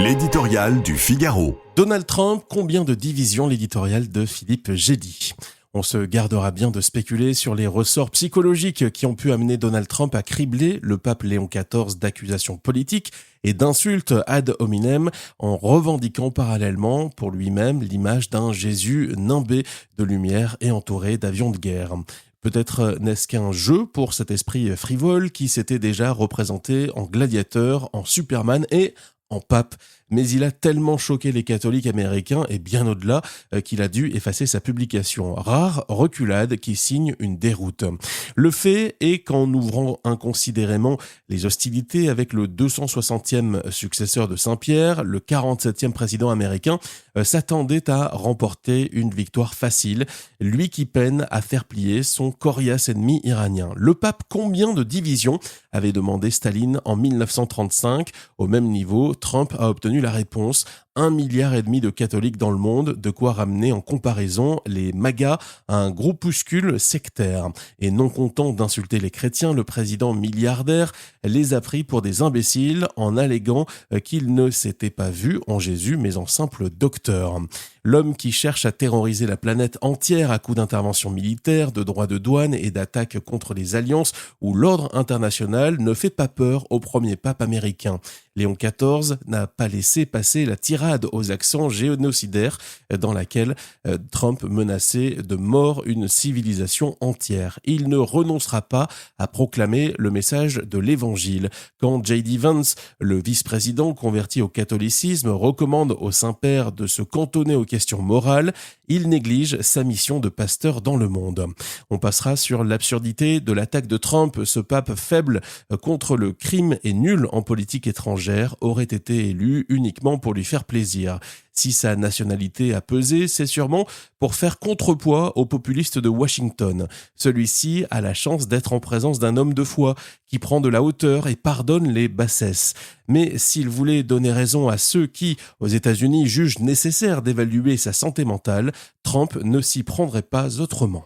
L'éditorial du Figaro. Donald Trump, combien de divisions? L'éditorial de Philippe Gédy. On se gardera bien de spéculer sur les ressorts psychologiques qui ont pu amener Donald Trump à cribler le pape Léon XIV d'accusations politiques et d'insultes ad hominem en revendiquant parallèlement pour lui-même l'image d'un Jésus nimbé de lumière et entouré d'avions de guerre. Peut-être n'est-ce qu'un jeu pour cet esprit frivole qui s'était déjà représenté en gladiateur, en Superman et en pape. Mais il a tellement choqué les catholiques américains et bien au-delà qu'il a dû effacer sa publication. Rare reculade qui signe une déroute. Le fait est qu'en ouvrant inconsidérément les hostilités avec le 260e successeur de Saint-Pierre, le 47e président américain s'attendait à remporter une victoire facile, lui qui peine à faire plier son coriace ennemi iranien. Le pape, combien de divisions avait demandé Staline en 1935? Au même niveau, Trump a obtenu la réponse. 1,5 milliard de catholiques dans le monde, de quoi ramener en comparaison les MAGA à un groupuscule sectaire. Et non content d'insulter les chrétiens, le président milliardaire les a pris pour des imbéciles en alléguant qu'il ne s'était pas vu en Jésus mais en simple docteur. L'homme qui cherche à terroriser la planète entière à coups d'intervention militaire, de droits de douane et d'attaques contre les alliances ou l'ordre international ne fait pas peur au premier pape américain. Léon XIV n'a pas laissé passer la tirade aux accents génocidaires dans laquelle Trump menaçait de mort une civilisation entière. Il ne renoncera pas à proclamer le message de l'évangile. Quand J.D. Vance, le vice-président converti au catholicisme, recommande au Saint-Père de se cantonner aux questions morales, il néglige sa mission de pasteur dans le monde. On passera sur l'absurdité de l'attaque de Trump. Ce pape faible contre le crime et nul en politique étrangère aurait été élu uniquement pour lui faire plaisir. Si sa nationalité a pesé, c'est sûrement pour faire contrepoids aux populistes de Washington. Celui-ci a la chance d'être en présence d'un homme de foi qui prend de la hauteur et pardonne les bassesses. Mais s'il voulait donner raison à ceux qui, aux États-Unis, jugent nécessaire d'évaluer sa santé mentale, Trump ne s'y prendrait pas autrement.